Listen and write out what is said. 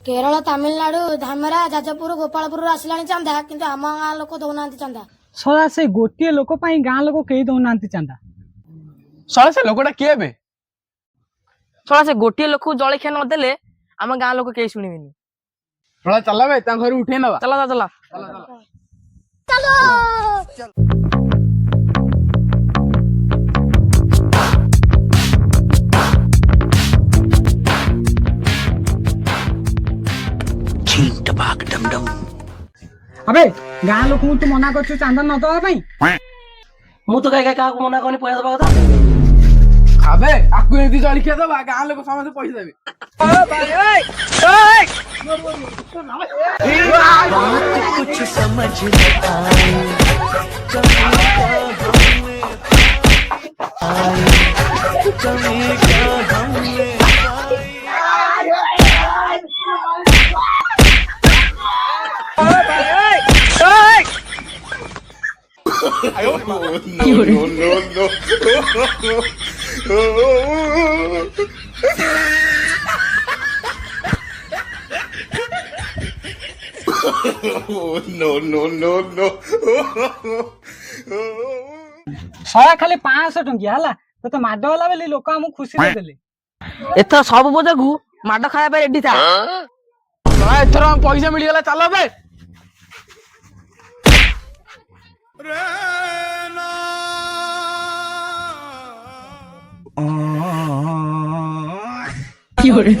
केरल तमिलनाडु धामेरा जाजपुर गोपालपुर आसला चांदा किंतु आम गाँ लोक दौना चांदा। सला से गोटे लोक गाँ लोक कई दौना चांदा। सला से लोकटा किए बे? सला से गोटे लोक जलखिया नदेले आम गाँ लोक कई शुणिबेनी। थोड़ा चला बे ता घर उठे नबा। चला चला चलो अबे गाँ लोक तू मना कर चांदा न दवा मु तो कहीं क्या मना करनी पैसा दबा कथा। अबे आकु एदी जलखिया दबा गां लोग समझ पैसा देबे। कुछ समझ न आए कमी का हमने सला खाली 500 टंकिया हला तो माड वाला बेली लोक हमू खुशी दे देले। एथर सब बोझकू माड खाया पे रेडी था। एथर पैसा मिल गला चल बे। की हो रे